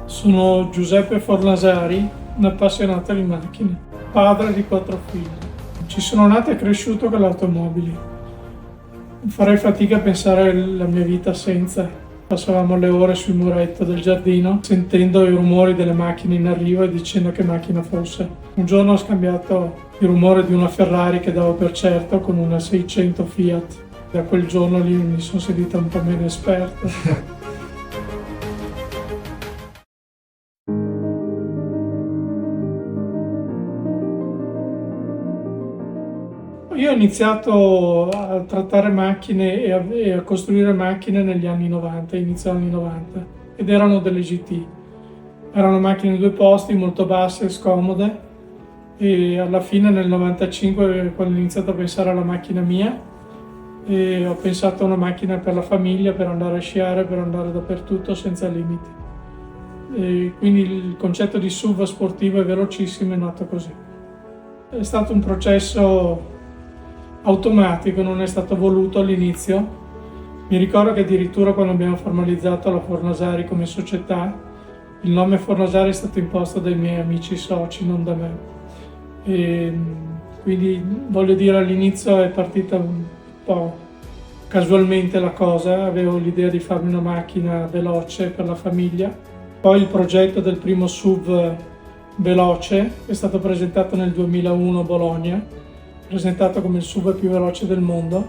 Sono Giuseppe Fornasari, un appassionato di macchine, padre di 4 figli. Ci sono nato e cresciuto con le automobili. Farei fatica a pensare alla mia vita senza. Passavamo le ore sul muretto del giardino, sentendo i rumori delle macchine in arrivo e dicendo che macchina fosse. Un giorno ho scambiato il rumore di una Ferrari che davo per certo con una 600 Fiat. Da quel giorno lì mi sono sentito un po' meno esperto. Io ho iniziato a trattare macchine e a costruire macchine negli anni 90, inizio anni 90, ed erano delle GT. Erano macchine di 2 posti, molto basse e scomode, e alla fine nel 95, quando ho iniziato a pensare alla macchina mia, ho pensato a una macchina per la famiglia, per andare a sciare, per andare dappertutto senza limiti. E quindi il concetto di SUV sportivo e velocissimo è nato così. È stato un processo automatico, non è stato voluto all'inizio. Mi ricordo che addirittura quando abbiamo formalizzato la Fornasari come società, il nome Fornasari è stato imposto dai miei amici soci, non da me. E quindi voglio dire, all'inizio è partita un po' casualmente la cosa, avevo l'idea di farmi una macchina veloce per la famiglia. Poi il progetto del primo SUV veloce è stato presentato nel 2001 a Bologna, presentato come il SUV più veloce del mondo.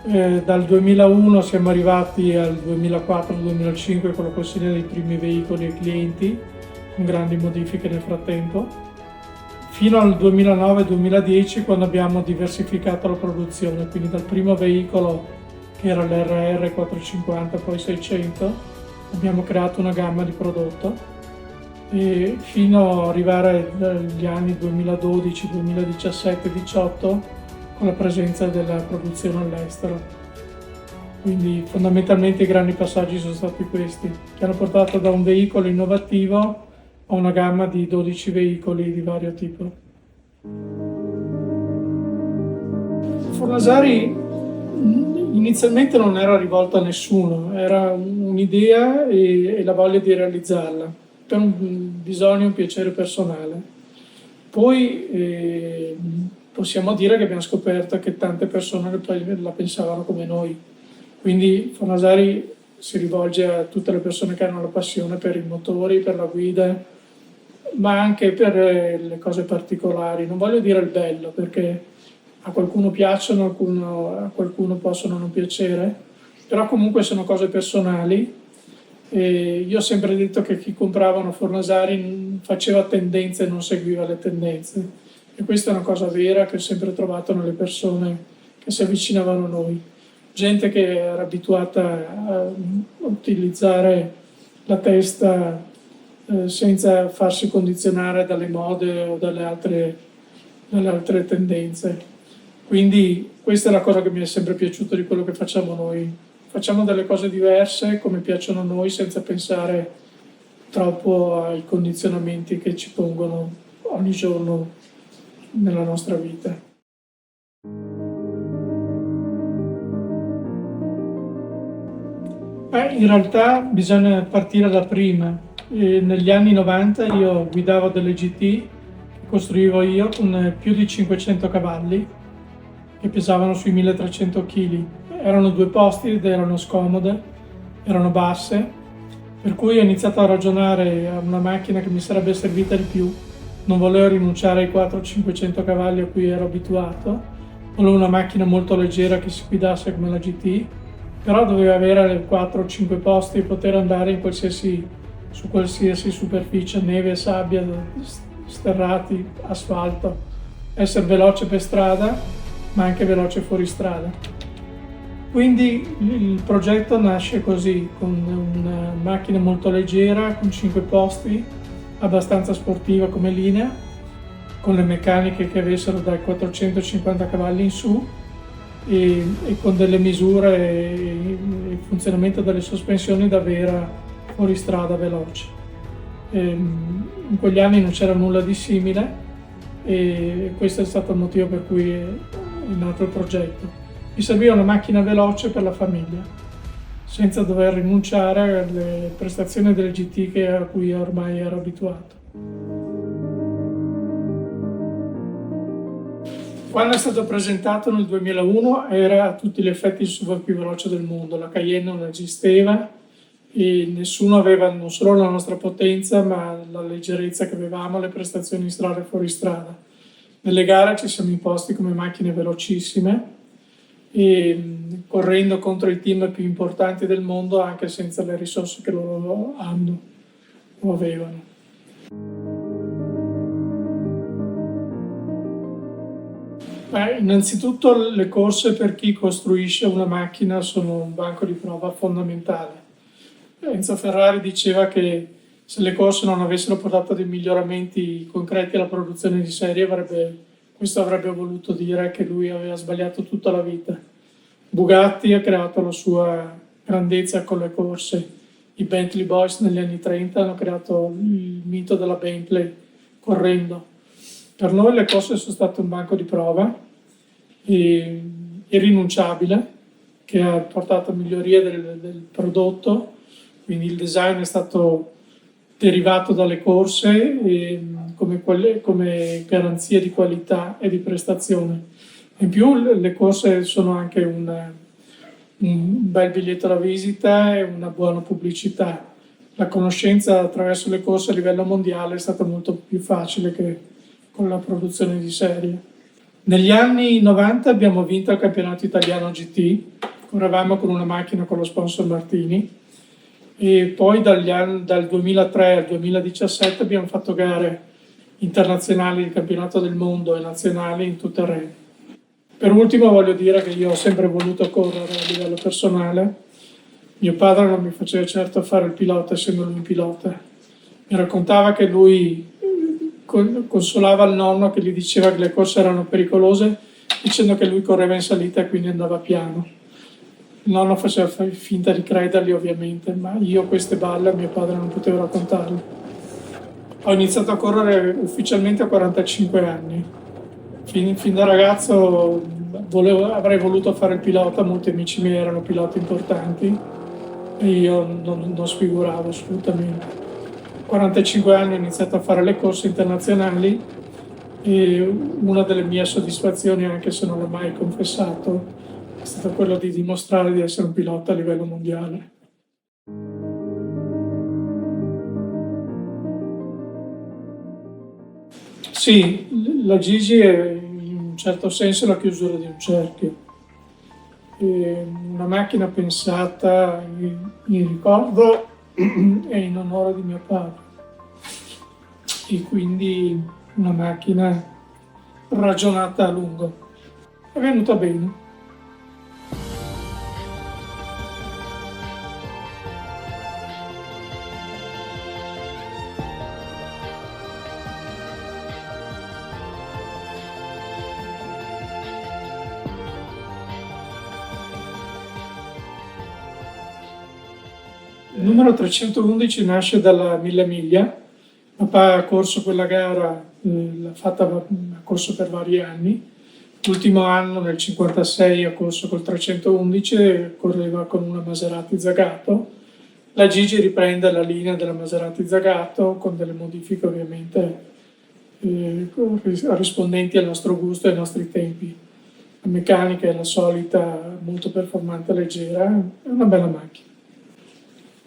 Dal 2001 siamo arrivati al 2004-2005 con la consegna dei primi veicoli ai clienti, con grandi modifiche nel frattempo, fino al 2009-2010 quando abbiamo diversificato la produzione, quindi dal primo veicolo che era l'RR 450, poi 600, abbiamo creato una gamma di prodotto, e fino ad arrivare agli anni 2012, 2017, 2018 con la presenza della produzione all'estero. Quindi fondamentalmente i grandi passaggi sono stati questi, che hanno portato da un veicolo innovativo a una gamma di 12 veicoli di vario tipo. Fornasari inizialmente non era rivolto a nessuno, era un'idea e la voglia di realizzarla, per un bisogno, un piacere personale. Poi possiamo dire che abbiamo scoperto che tante persone la pensavano come noi, quindi Fornasari si rivolge a tutte le persone che hanno la passione per i motori, per la guida, ma anche per le cose particolari. Non voglio dire il bello, perché a qualcuno piacciono, a qualcuno possono non piacere, però comunque sono cose personali. E io ho sempre detto che chi comprava una Fornasari faceva tendenze e non seguiva le tendenze, e questa è una cosa vera che ho sempre trovato nelle persone che si avvicinavano a noi, gente che era abituata a utilizzare la testa senza farsi condizionare dalle mode o dalle altre tendenze. Quindi questa è la cosa che mi è sempre piaciuta di quello che facciamo noi. Facciamo delle cose diverse come piacciono a noi, senza pensare troppo ai condizionamenti che ci pongono ogni giorno nella nostra vita. In realtà bisogna partire da prima. Negli anni 90 io guidavo delle GT che costruivo io con più di 500 cavalli che pesavano sui 1300 kg. Erano 2 posti ed erano scomode, erano basse, per cui ho iniziato a ragionare a una macchina che mi sarebbe servita di più. Non volevo rinunciare ai 400-500 cavalli a cui ero abituato, volevo una macchina molto leggera che si guidasse come la GT, però doveva avere 4-5 posti e poter andare su qualsiasi superficie, neve, sabbia, sterrati, asfalto, essere veloce per strada ma anche veloce fuori strada. Quindi il progetto nasce così, con una macchina molto leggera, con 5 posti, abbastanza sportiva come linea, con le meccaniche che avessero dai 450 cavalli in su e con delle misure e il funzionamento delle sospensioni da vera fuoristrada veloce. In quegli anni non c'era nulla di simile e questo è stato il motivo per cui è nato il progetto. Mi serviva una macchina veloce per la famiglia, senza dover rinunciare alle prestazioni del GT a cui ormai ero abituato. Quando è stato presentato nel 2001 era a tutti gli effetti il SUV più veloce del mondo, la Cayenne non esisteva e nessuno aveva non solo la nostra potenza ma la leggerezza che avevamo, le prestazioni in strada e fuori strada. Nelle gare ci siamo imposti come macchine velocissime e correndo contro i team più importanti del mondo anche senza le risorse che loro hanno o avevano. Beh, innanzitutto le corse per chi costruisce una macchina sono un banco di prova fondamentale. Enzo Ferrari diceva che se le corse non avessero portato dei miglioramenti concreti alla produzione di serie, questo avrebbe voluto dire che lui aveva sbagliato tutta la vita. Bugatti ha creato la sua grandezza con le corse, i Bentley Boys negli anni 30 hanno creato il mito della Bentley correndo. Per noi le corse sono state un banco di prova irrinunciabile che ha portato a migliorie del prodotto, quindi il design è stato derivato dalle corse come garanzia di qualità e di prestazione. In più le corse sono anche un bel biglietto da visita e una buona pubblicità. La conoscenza attraverso le corse a livello mondiale è stata molto più facile che con la produzione di serie. Negli anni 90 abbiamo vinto il campionato italiano GT, correvamo con una macchina con lo sponsor Martini e poi dal 2003 al 2017 abbiamo fatto gare internazionali di campionato del mondo e nazionali in tutto il regno. Per ultimo voglio dire che io ho sempre voluto correre a livello personale. Mio padre non mi faceva certo fare il pilota essendo lui un pilota. Mi raccontava che lui consolava il nonno che gli diceva che le corse erano pericolose dicendo che lui correva in salita e quindi andava piano. Il nonno faceva finta di crederli ovviamente, ma io queste balle a mio padre non potevo raccontarle. Ho iniziato a correre ufficialmente a 45 anni. Fin da ragazzo avrei voluto fare il pilota, molti amici miei erano piloti importanti e io non sfiguravo assolutamente. 45 anni ho iniziato a fare le corse internazionali e una delle mie soddisfazioni, anche se non l'ho mai confessato, è stato quello di dimostrare di essere un pilota a livello mondiale. Sì, la Gigi è in un certo senso la chiusura di un cerchio. È una macchina pensata in ricordo e in onore di mio padre e quindi una macchina ragionata a lungo. È venuta bene. Il numero 311 nasce dalla 1000 miglia. Papà ha corso quella gara, ha corso per vari anni. L'ultimo anno, nel 1956, ha corso col 311 e correva con una Maserati Zagato. La Gigi riprende la linea della Maserati Zagato con delle modifiche ovviamente rispondenti al nostro gusto e ai nostri tempi. La meccanica è la solita, molto performante e leggera, è una bella macchina.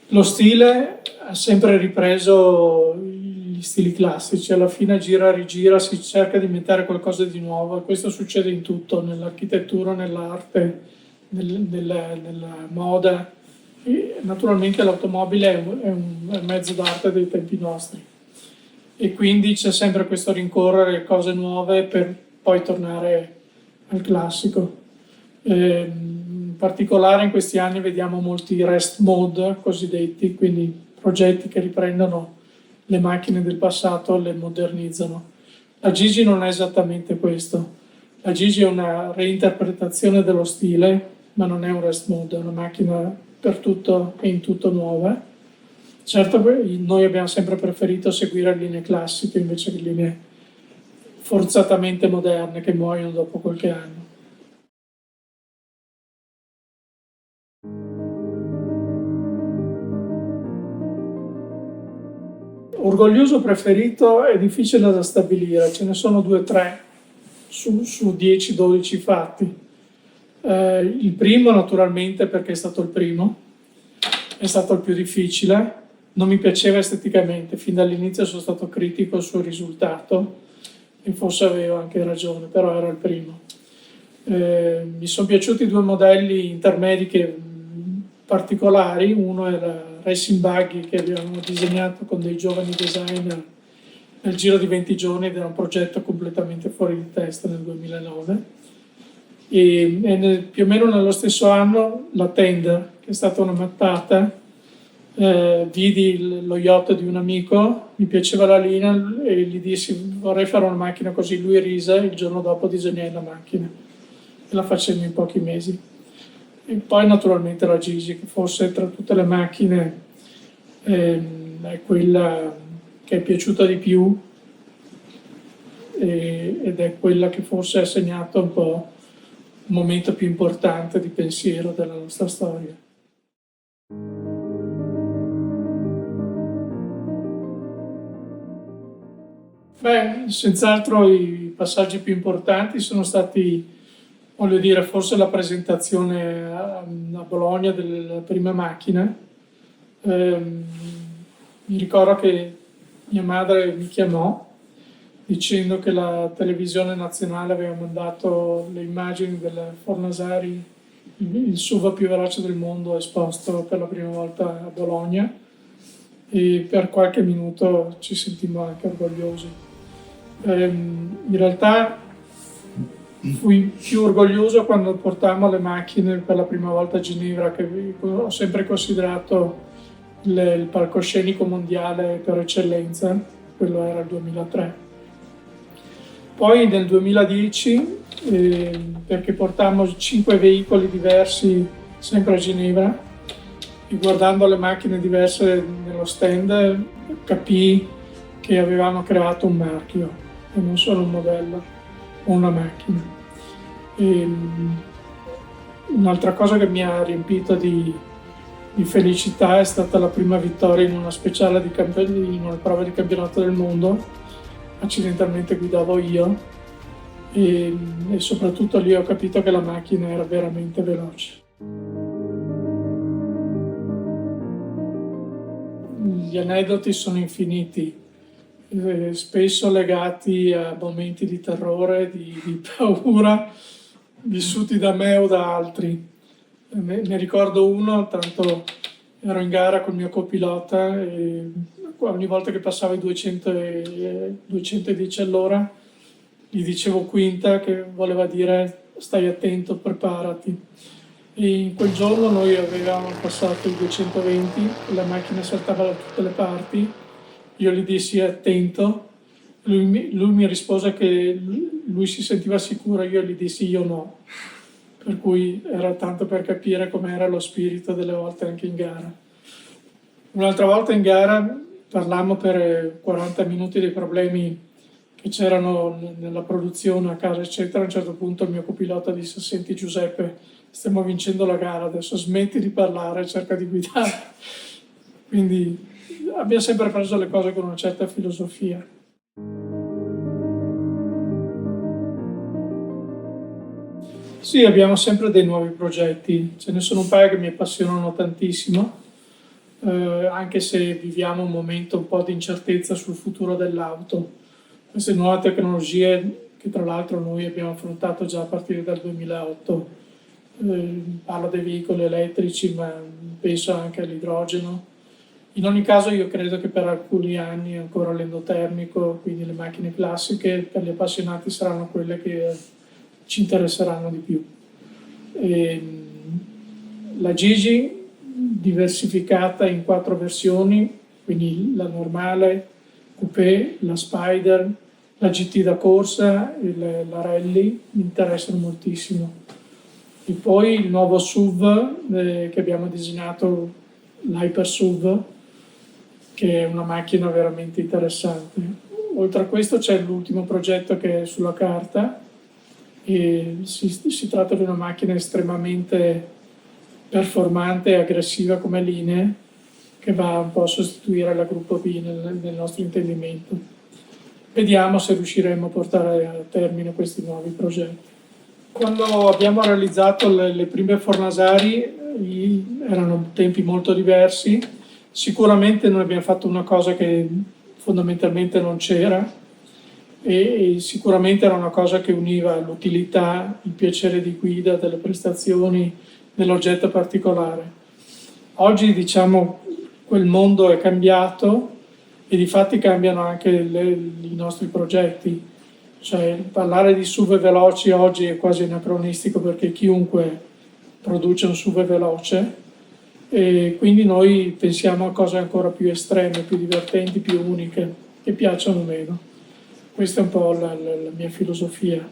Lo stile ha sempre ripreso gli stili classici, alla fine gira e rigira, si cerca di inventare qualcosa di nuovo e questo succede in tutto, nell'architettura, nell'arte, nella moda. E naturalmente l'automobile è un mezzo d'arte dei tempi nostri e quindi c'è sempre questo rincorrere a cose nuove per poi tornare al classico. In particolare in questi anni vediamo molti rest mode cosiddetti, quindi progetti che riprendono le macchine del passato e le modernizzano. La Gigi non è esattamente questo. La Gigi è una reinterpretazione dello stile, ma non è un rest mode, è una macchina per tutto e in tutto nuova. Certo, noi abbiamo sempre preferito seguire linee classiche invece che linee forzatamente moderne che muoiono dopo qualche anno. Orgoglioso preferito è difficile da stabilire, ce ne sono 2 o 3 su 10-12 fatti. Il primo naturalmente perché è stato il primo, è stato il più difficile, non mi piaceva esteticamente, fin dall'inizio sono stato critico sul risultato e forse avevo anche ragione, però era il primo. Mi sono piaciuti 2 modelli intermedi particolari, uno era Racing Buggy che abbiamo disegnato con dei giovani designer nel giro di 20 giorni ed era un progetto completamente fuori di testa nel 2009 più o meno nello stesso anno la Tender, che è stata una mattata, vidi lo yacht di un amico, mi piaceva la linea e gli dissi vorrei fare una macchina così, lui rise, il giorno dopo disegnai la macchina e la facemmo in pochi mesi. E poi naturalmente la Gigi, che forse tra tutte le macchine è quella che è piaciuta di più ed è quella che forse ha segnato un po' il momento più importante di pensiero della nostra storia. Beh, senz'altro i passaggi più importanti sono stati, voglio dire, forse la presentazione a Bologna della prima macchina. Mi ricordo che mia madre mi chiamò dicendo che la televisione nazionale aveva mandato le immagini del Fornasari, il SUV più veloce del mondo, esposto per la prima volta a Bologna, e per qualche minuto ci sentimmo anche orgogliosi. In realtà fui più orgoglioso quando portammo le macchine per la prima volta a Ginevra, che ho sempre considerato il palcoscenico mondiale per eccellenza, quello era il 2003. Poi nel 2010, perché portammo 5 veicoli diversi sempre a Ginevra, e guardando le macchine diverse nello stand capii che avevamo creato un marchio e non solo un modello o una macchina. Un'altra cosa che mi ha riempito di felicità è stata la prima vittoria in una speciale in una prova di campionato del mondo. Accidentalmente guidavo io e soprattutto lì ho capito che la macchina era veramente veloce. Gli aneddoti sono infiniti, spesso legati a momenti di terrore, di paura, vissuti da me o da altri. Ne ricordo uno, tanto ero in gara col mio copilota e ogni volta che passavo i 210 all'ora gli dicevo quinta, che voleva dire stai attento, preparati. E in quel giorno noi avevamo passato i 220, la macchina saltava da tutte le parti, io gli dissi attento, lui mi rispose che lui si sentiva sicuro, io gli dissi io no, per cui era tanto per capire com'era lo spirito delle volte anche in gara. Un'altra volta in gara parlammo per 40 minuti dei problemi che c'erano nella produzione a casa eccetera. A un certo punto il mio copilota disse senti Giuseppe, stiamo vincendo la gara, adesso smetti di parlare e cerca di guidare. Quindi abbiamo sempre preso le cose con una certa filosofia. Sì, abbiamo sempre dei nuovi progetti, ce ne sono un paio che mi appassionano tantissimo, anche se viviamo un momento un po' di incertezza sul futuro dell'auto. Queste nuove tecnologie che tra l'altro noi abbiamo affrontato già a partire dal 2008, parlo dei veicoli elettrici ma penso anche all'idrogeno. In ogni caso io credo che per alcuni anni ancora l'endotermico, quindi le macchine classiche, per gli appassionati saranno quelle che ci interesseranno di più. La Gigi diversificata in 4 versioni, quindi la normale, coupé, la Spider, la GT da corsa e la Rally mi interessano moltissimo. E poi il nuovo SUV che abbiamo disegnato, l'Hyper SUV, che è una macchina veramente interessante. Oltre a questo c'è l'ultimo progetto che è sulla carta e si tratta di una macchina estremamente performante e aggressiva come linee che va un po' a sostituire la gruppo B nel nostro intendimento. Vediamo se riusciremo a portare a termine questi nuovi progetti. Quando abbiamo realizzato le prime Fornasari erano tempi molto diversi. Sicuramente noi abbiamo fatto una cosa che fondamentalmente non c'era e sicuramente era una cosa che univa l'utilità, il piacere di guida, delle prestazioni, dell'oggetto particolare. Oggi diciamo quel mondo è cambiato e di fatti cambiano anche i nostri progetti. Cioè, parlare di SUV veloci oggi è quasi anacronistico perché chiunque produce un SUV veloce e quindi noi pensiamo a cose ancora più estreme, più divertenti, più uniche, che piacciono meno. Questa è un po' la mia filosofia.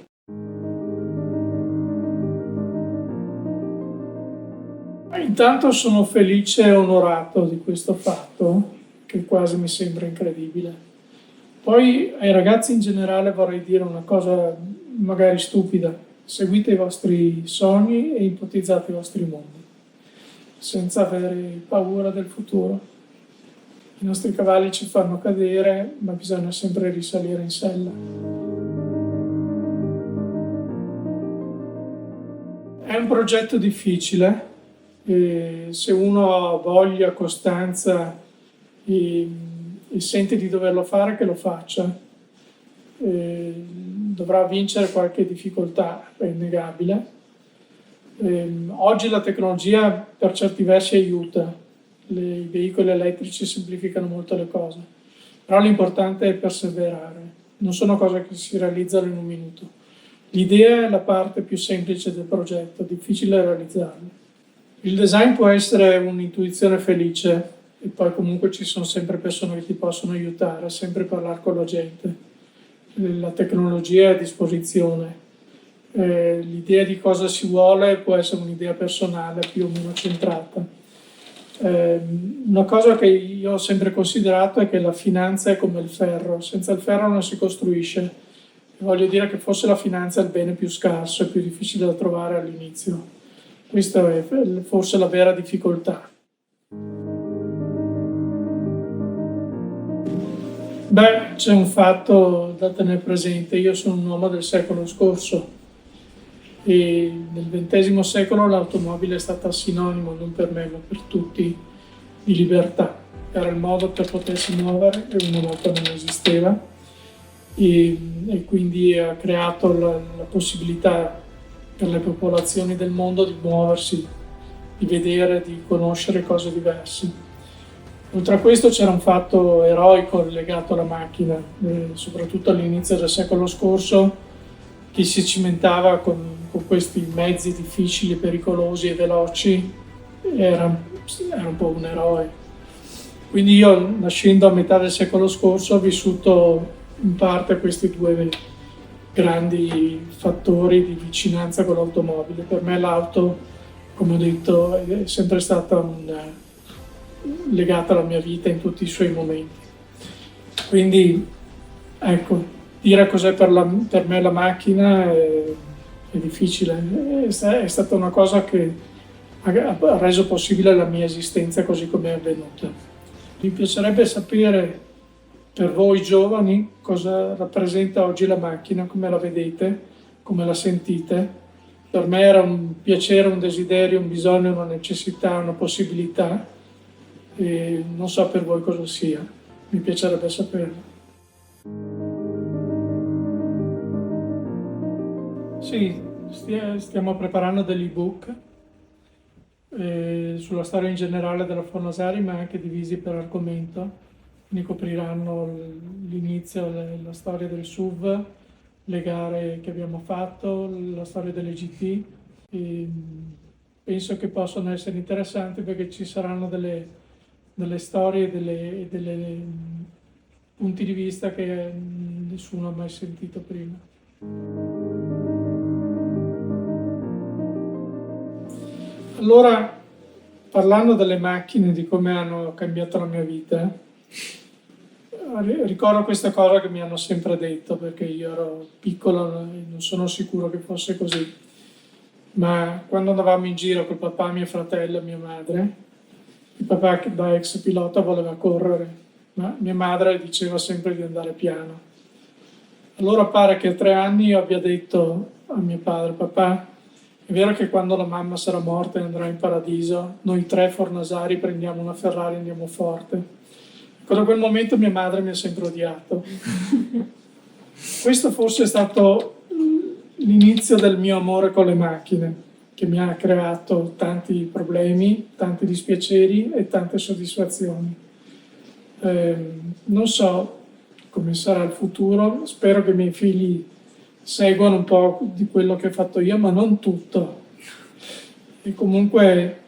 Intanto sono felice e onorato di questo fatto, che quasi mi sembra incredibile. Poi ai ragazzi in generale vorrei dire una cosa magari stupida: seguite i vostri sogni e ipotizzate i vostri mondi, senza avere paura del futuro. I nostri cavalli ci fanno cadere, ma bisogna sempre risalire in sella. È un progetto difficile, e se uno ha voglia, costanza e sente di doverlo fare, che lo faccia. Dovrà vincere qualche difficoltà, è innegabile. Oggi la tecnologia per certi versi aiuta, i veicoli elettrici semplificano molto le cose, però l'importante è perseverare, non sono cose che si realizzano in un minuto. L'idea è la parte più semplice del progetto, difficile realizzarla. Il design può essere un'intuizione felice e poi comunque ci sono sempre persone che ti possono aiutare, sempre parlare con la gente. La tecnologia è a disposizione. L'idea di cosa si vuole può essere un'idea personale più o meno centrata. Una cosa che io ho sempre considerato è che la finanza è come il ferro, senza il ferro non si costruisce. Voglio dire che forse la finanza è il bene più scarso e più difficile da trovare all'inizio. Questa è forse la vera difficoltà. Beh, c'è un fatto da tenere presente: io sono un uomo del secolo scorso e nel XX secolo l'automobile è stata sinonimo, non per me ma per tutti, di libertà. Era il modo per potersi muovere e una volta non esisteva e quindi ha creato la possibilità per le popolazioni del mondo di muoversi, di vedere, di conoscere cose diverse. Oltre a questo c'era un fatto eroico legato alla macchina, soprattutto all'inizio del secolo scorso. Chi si cimentava con questi mezzi difficili, pericolosi e veloci era un po' un eroe. Quindi io, nascendo a metà del secolo scorso, ho vissuto in parte questi due grandi fattori di vicinanza con l'automobile. Per me l'auto, come ho detto, è sempre stata legata alla mia vita in tutti i suoi momenti. Quindi, ecco, dire cos'è per me la macchina è difficile. È stata una cosa che ha reso possibile la mia esistenza così come è avvenuta. Mi piacerebbe sapere per voi giovani cosa rappresenta oggi la macchina, come la vedete, come la sentite. Per me era un piacere, un desiderio, un bisogno, una necessità, una possibilità e non so per voi cosa sia, mi piacerebbe saperlo. Sì, stiamo preparando degli ebook sulla storia in generale della Fornasari, ma anche divisi per argomento. Quindi copriranno l'inizio, la storia del SUV, le gare che abbiamo fatto, la storia delle GT. E penso che possano essere interessanti perché ci saranno delle storie e delle punti di vista che nessuno ha mai sentito prima. Allora, parlando delle macchine, di come hanno cambiato la mia vita, ricordo questa cosa che mi hanno sempre detto, perché io ero piccolo e non sono sicuro che fosse così, ma quando andavamo in giro con papà, mio fratello e mia madre, Il papà che da ex pilota voleva correre, ma mia madre diceva sempre di andare piano. Allora pare che a 3 anni io abbia detto a mio padre: papà, è vero che quando la mamma sarà morta e andrà in paradiso, noi 3 fornasari prendiamo una Ferrari e andiamo forte? Ecco, da quel momento mia madre mi ha sempre odiato. Questo forse è stato l'inizio del mio amore con le macchine, che mi ha creato tanti problemi, tanti dispiaceri e tante soddisfazioni. Non so come sarà il futuro, spero che i miei figli seguano un po' di quello che ho fatto io, ma non tutto. E comunque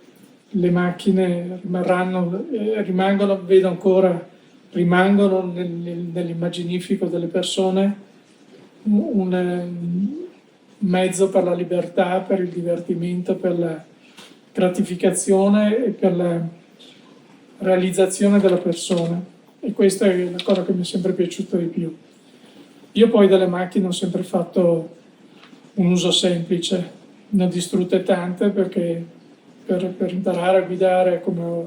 le macchine rimangono, vedo ancora, rimangono nell'immaginifico delle persone un mezzo per la libertà, per il divertimento, per la gratificazione e per la realizzazione della persona. E questa è la cosa che mi è sempre piaciuta di più. Io poi delle macchine ho sempre fatto un uso semplice, ne ho distrutte tante perché per imparare a guidare, come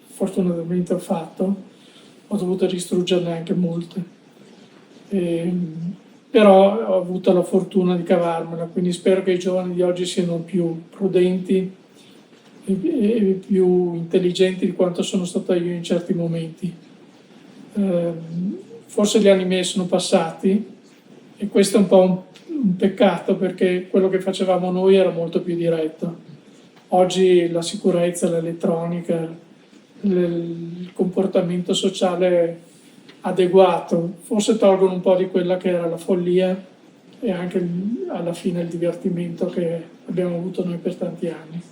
fortunatamente ho fatto, ho dovuto distruggerne anche molte. Però ho avuto la fortuna di cavarmela, quindi spero che i giovani di oggi siano più prudenti e più intelligenti di quanto sono stato io in certi momenti. Forse gli anni miei sono passati e questo è un po' un peccato, perché quello che facevamo noi era molto più diretto. Oggi la sicurezza, l'elettronica, il comportamento sociale adeguato forse tolgono un po' di quella che era la follia e anche alla fine il divertimento che abbiamo avuto noi per tanti anni.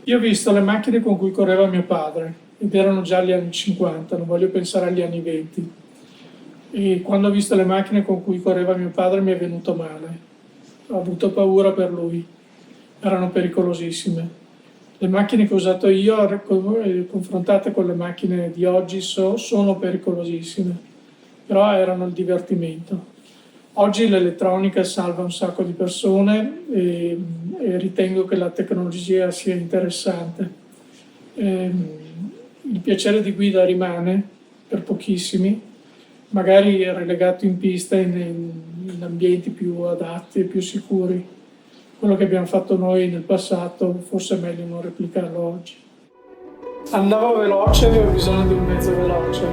Io ho visto le macchine con cui correva mio padre ed erano già gli anni 50, non voglio pensare agli anni 20. E quando ho visto le macchine con cui correva mio padre mi è venuto male. Ho avuto paura per lui, erano pericolosissime. Le macchine che ho usato io, confrontate con le macchine di oggi, sono pericolosissime, però erano il divertimento. Oggi l'elettronica salva un sacco di persone e ritengo che la tecnologia sia interessante. Il piacere di guida rimane per pochissimi, magari relegato in pista in ambienti più adatti e più sicuri. Quello che abbiamo fatto noi nel passato forse è meglio non replicarlo oggi. Andavo veloce e avevo bisogno di un mezzo veloce.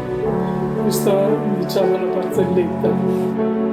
Questa, diciamo, è una barzelletta.